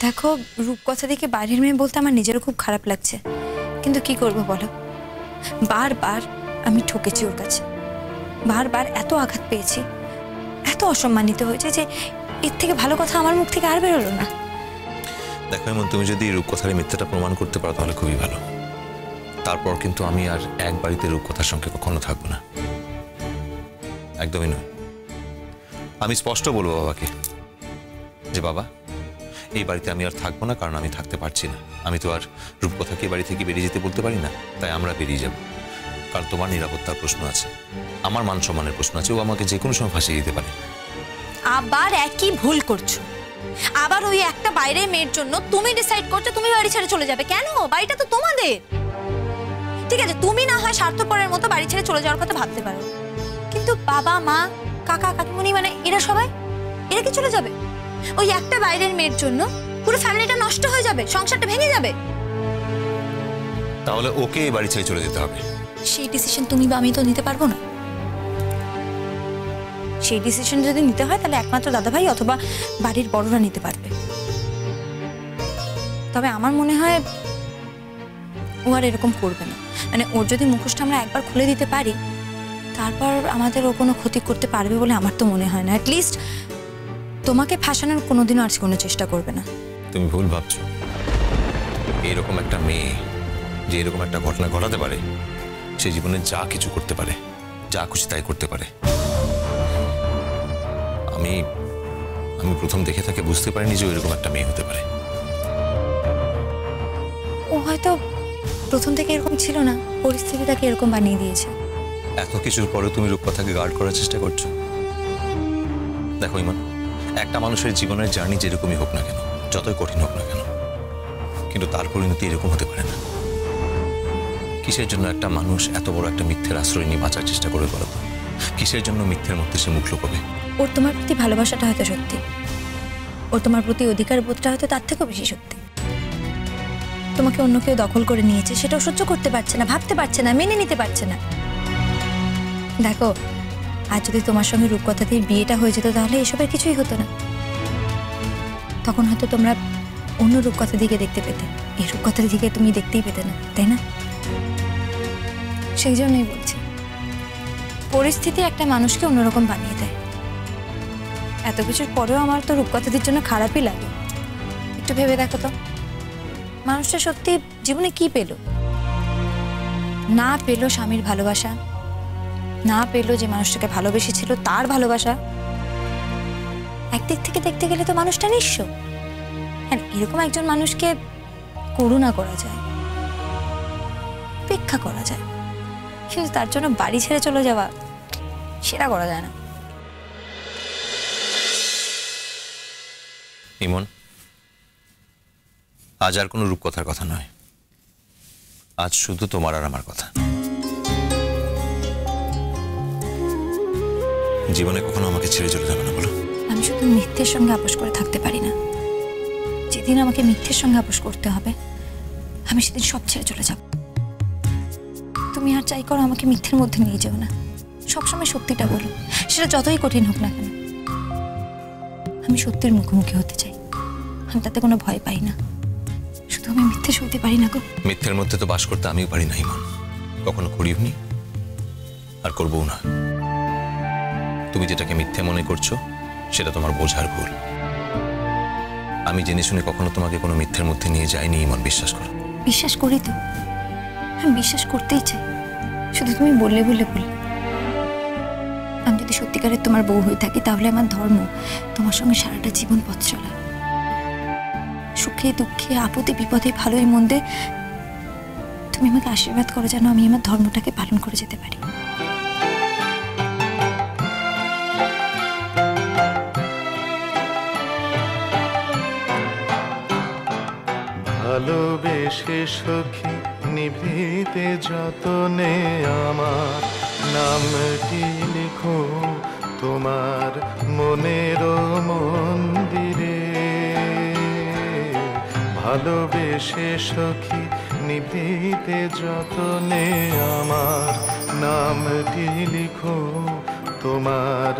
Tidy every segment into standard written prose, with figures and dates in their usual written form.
দেখো, রূপকথা দেখে বাইরের মেয়ে বলতে আমার নিজেরও খুব খারাপ লাগছে, কিন্তু কি করব বলো, বারবার আমি ঠকেছি ওর কাছে, বারবার এত আঘাত পেয়েছি, এত অসম্মানিত হয়েছে যে এর থেকে ভালো কথা আমার মুখ থেকে আর বেরোলো না। দেখো এমন, তুমি যদি রূপকথার মিথ্যাটা প্রমাণ করতে পারো তাহলে খুবই ভালো। তারপর কিন্তু আমি আর এক বাড়িতে রূপকথার সঙ্গে কখনো থাকবো না, একদমই নয়। আমি স্পষ্ট বলবো বাবাকে যে বাবা, এই বাড়িতে আমি আর থাকবো না, কারণ আমি থাকতে পারছি না। আমি তো আর রূপকথাকে বাড়ি থেকে বেরিয়ে যেতে বলতে পারি না, তাই আমরা বেরিয়ে যাব। কারণ তোমার নিরাপত্তার প্রশ্ন আছে, আমার মান সম্মানের প্রশ্ন আছে, ও আমাকে যে কোনো সময় ফাঁসিয়ে দিতে পারে। আবার একই ভুল করছো, আবার ওই একটা বাইরের মেয়ের জন্য তুমি ডিসাইড করছো তুমি বাড়ি ছেড়ে চলে যাবে। কেন? বাড়িটা তো তোমাদের। ঠিক আছে, তুমি না হয় স্বার্থপরের মতো বাড়ি ছেড়ে চলে যাওয়ার কথা ভাবতে পারো, কিন্তু বাবা মা কাকা কাকিমণি মানে এরা সবাই, এরা কি চলে যাবে? ওই একটা বাইরের মেয়ের জন্য পুরো ফ্যামিলিটা নষ্ট হয়ে যাবে, সংসারটা ভেঙে যাবে। তাহলে ওকে এই বাড়ি ছেড়ে চলে যেতে হবে। সেই ডিসিশন তুমি বা আমি তো নিতে পারবো না। সেই ডিসিশন যদি নিতে হয় তাহলে একমাত্র দাদাভাই অথবা বাড়ির বড়রা নিতে পারবে। তবে আমার মনে হয় ও আর এরকম করবে না। মানে ওর যদি মুখোশটা আমরা একবার খুলে দিতে পারি, তারপর আমাদের ও কোনো ক্ষতি করতে পারবে বলে আমার তো মনে হয় না। অ্যাটলিস্ট তোমাকে ফাঁসানোর কোনোদিনও আর কোনো চেষ্টা করবে না। তুমি ভুল ভাবছো। এরকম একটা মেয়ে যে এরকম একটা ঘটনা ঘটাতে পারে, সে জীবনে যা কিছু করতে পারে, যা খুশি তাই করতে পারে। আমি প্রথম দেখে তাকে বুঝতে পারিনি যে এরকম একটা মেয়ে হতে পারে। ও হয়তো প্রথম থেকে এরকম ছিল না, পরিস্থিতি তাকে এরকম বানিয়ে দিয়েছে। এত কিছুর পরে তুমি রূপকথাকে গার্ড করার চেষ্টা করছো। দেখো ইমান, একটা মানুষের জীবনের জার্নি যেরকমই হোক না কেন, যতই কঠিন হোক না কেন, কিন্তু তার পরিণতি এরকম হতে পারে না। কিসের জন্য একটা মানুষ এত বড় একটা মিথ্যের আশ্রয় নিয়ে বাঁচার চেষ্টা করে বলো তো? কিসের জন্য মিথ্যের মধ্যে সে মুখ লুকোবে? ওর তোমার প্রতি ভালোবাসাটা হয়তো সত্যি, ওর তোমার প্রতি অধিকার বোধটা হয়তো তার থেকেও বেশি সত্যি। তোমাকে অন্য কেউ দখল করে নিয়েছে, সেটাও সহ্য করতে পারছে না, ভাবতে পারছে না, মেনে নিতে পারছে না। দেখো, আর যদি তোমার সঙ্গে রূপকথা দিয়ে বিয়েটা হয়ে যেত তাহলে এসবের কিছুই হতো না। তখন হয়তো তোমরা অন্য রূপকথার দিকে দেখতে পেতে, এই রূপকথার দিকে তুমি দেখতেই পেতে না, তাই না? সেই জন্যই বলছি, পরিস্থিতি একটা মানুষকে অন্যরকম বানিয়ে দেয়। এত কিছুর পরেও আমার তো রূপকথাদের জন্য খারাপই লাগে। একটু ভেবে দেখো তো, মানুষটা সত্যি জীবনে কি পেল? না পেল স্বামীর ভালোবাসা, না পেল যে মানুষটাকে ভালোবেসেছিল তার ভালোবাসা। একদিক থেকে দেখতে গেলে তো মানুষটা নিঃস্ব। হ্যাঁ, এরকম একজন মানুষকে করুণা করা যায়, উপেক্ষা করা যায়, কিন্তু তার জন্য বাড়ি ছেড়ে চলে যাওয়া সেটা করা যায় না। ইমন, আজ আর কোনো রূপকথার কথা নয়, আজ শুধু তোমার আর আমার কথা। জীবনে কখনো আমাকে ছেড়ে চলে যাবে না বলো? আমি শুধু মিথ্যের সঙ্গে আপোষ করে থাকতে পারি না। যেদিন আমাকে মিথ্যের সঙ্গে আপোষ করতে হবে, আমি সেদিন সব ছেড়ে চলে যাব। তুমি আর চাই করো আমাকে মিথ্যের মধ্যে নিয়ে যাও না, সবসময় সত্যিটা বলো, সেটা যতই কঠিন হোক না কেন। আমি সত্যের মুখোমুখি হতে চাই, আমি তাতে কোনো ভয় পাই না। শুধু আমি মিথ্যে সইতে পারি না গো। মিথ্যের মধ্যে তো বাস করতে আমিও পারি না ইমন, কখনো করিওনি আর করবও না। তুমি যেটাকে মিথ্যে মনে করছো সেটা তোমার বোঝার ভুল। আমি জেনে শুনে কখনো তোমাকে কোনো মিথ্যের মধ্যে নিয়ে যাইনি ইমন, বিশ্বাস করো। বিশ্বাস করি তো, আমি বিশ্বাস করতেই চাই, শুধু তুমি বললে বললে বললে। আমি যদি সত্যিকারের তোমার বউ হয়ে থাকি তাহলে আমার ধর্ম তোমার সঙ্গে সারাটা জীবন পথ চলা। সুখে দুঃখে আপদে বিপদে ভালোই মন্দে তুমি আমাকে আশীর্বাদ করো যেন আমি আমার ধর্মটাকে পালন করে যেতে পারি। ভালোবেসে সখী নিভৃতে যতনে আমার নামটি লিখো তোমার মনের মন্দিরে। ভালোবেসে সখী নিভৃতে যতনে আমার নামটি লিখো তোমার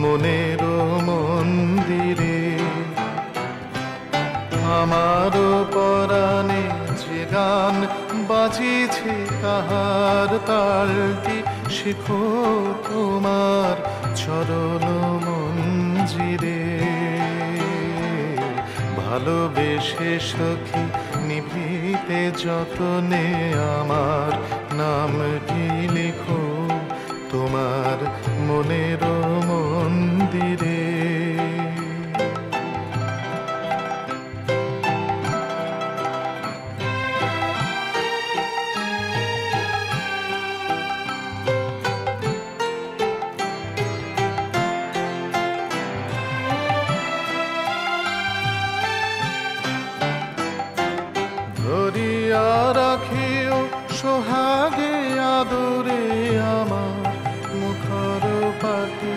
মনের মন্দিরে। আমারও পরাণে যে গান বাজিছে তাহার তালটি শিখো তোমার চরণ মঞ্জিরে। ভালোবেসে সখী নিভৃতে যতনে আমার নামটি লিখো তোমার মনের মন্দিরে। ধরিয়া রাখিও সোহাগে আদরে আমার মুখর পাখি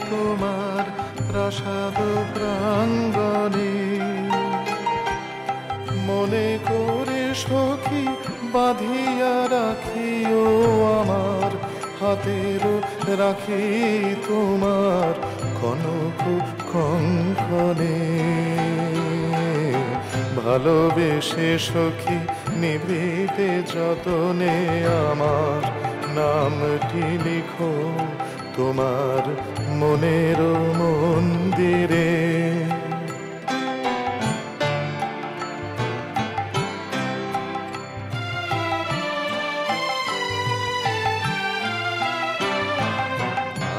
তোমার প্রাসাদ প্রাঙ্গণে। মনে করে সখী বাঁধিয়া রাখিও আমার হাতের রাখি তোমার কনক কঙ্কনে। ভালোবেসে সখী নিভৃতে যতনে আমার নামটি লিখো তোমার মনের মন্দিরে।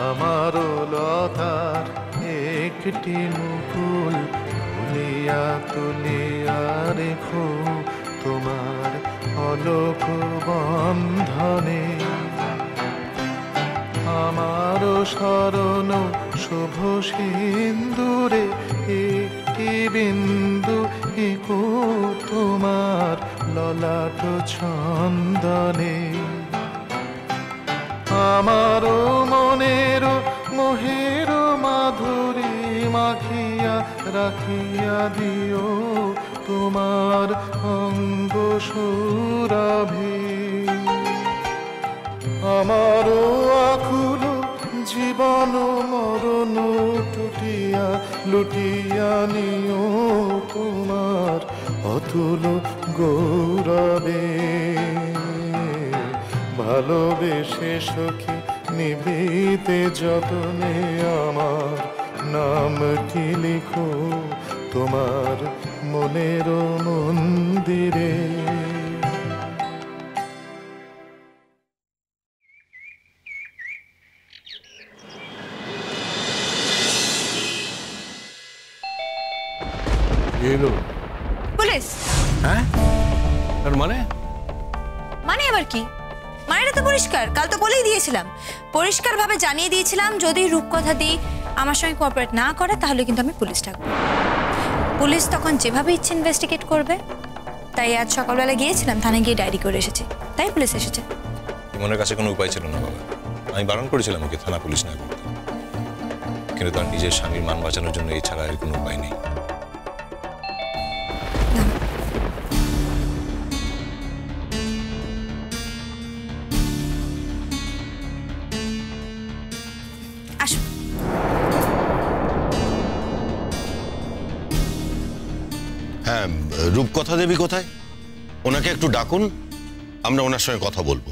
আমারও লতার একটি মুকুল তুলিয়া তুলিয়া রেখো তোমার অলোক বন্ধনে। আমারও শরণ শুভ সিন্দুরে একটি বিন্দু একো তোমার ললাট ছন্দনে। আমারও মনের মোহের মাধুরী মাখিয়া রাখিয়া দিও তোমার অঙ্গ সুরভি। আমারও আকুল জীবন মরণ টুটিয়া লুটিয়া নিও তোমার অতুল গৌরবে। ভালোবেসে সখী নিভৃতে যতনে আমার নামটি লিখো তোমার মনের মন্দিরে। এলো পুলিশ। হ্যাঁ, তার মানে মানে আবার কি? মানেটা তো পরিষ্কার, কাল তো বলেই দিয়েছিলাম, পরিষ্কারভাবে জানিয়ে দিয়েছিলাম যদি রূপকথা দিই আমার সঙ্গে কোঅপারেট না করে তাহলে কিন্তু আমি পুলিশ ডাকবো। পুলিশ তখন যেভাবে ইচ্ছে ইনভেস্টিগেট করবে। তাই আজ সকালবেলা গিয়েছিলাম, থানায় গিয়ে ডায়েরি করে এসেছি, তাই পুলিশ এসেছে। ইমনের কাছে কোনো উপায় ছিল না বাবা। আমি বারণ করেছিলাম ওকে থানা পুলিশ না করতে, কিন্তু তার নিজের স্বামীর মান বাঁচানোর জন্য এছাড়া আর কোনো উপায় নেই। আসো। হ্যাঁ, রূপকথা দেবী কোথায়? ওনাকে একটু ডাকুন, আমরা ওনার সঙ্গে কথা বলবো।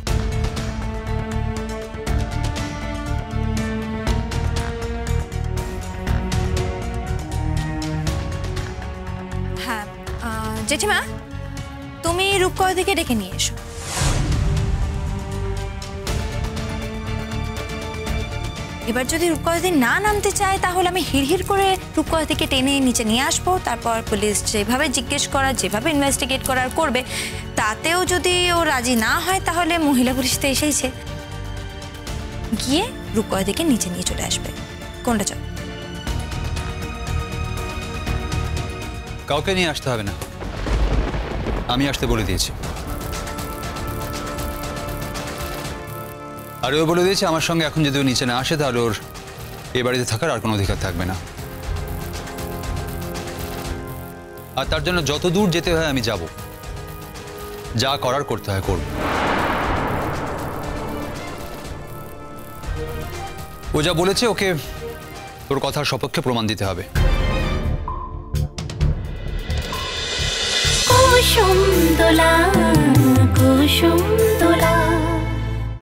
হ্যাঁ জেঠিমা, তুমি রূপকথাদিকে ডেকে নিয়ে এসো। এবার যদি রূপকথাদি না নামতে চায় তাহলে আমি হিড়হিড় করে রূপকথাদিকে টেনে নিচে নিয়ে আসবো। তারপর পুলিশ যেভাবে জিজ্ঞেস করার, যেভাবে ইনভেস্টিগেট করার করবে, তাতেও যদি ও রাজি না হয় তাহলে মহিলা পুলিশ তো এসেইছে, গিয়ে রূপকথাদিকে নিচে নিয়ে চলে আসবে। কোনটা চাও? কাউকে নিয়ে আসতে হবে না, আমি আসতে বলে দিয়েছি। আর ও বলে দিয়েছে আমার সঙ্গে এখন যদি ও নিচে না আসে তাহলে ওর এ বাড়িতে থাকার আর কোনো অধিকার থাকবে না। আর তার জন্য যত দূর যেতে হয় আমি যাব, যা করার করতে হয় করব। ও যা বলেছে ওকে ওর কথার সপক্ষে প্রমাণ দিতে হবে। কুসুম দোলা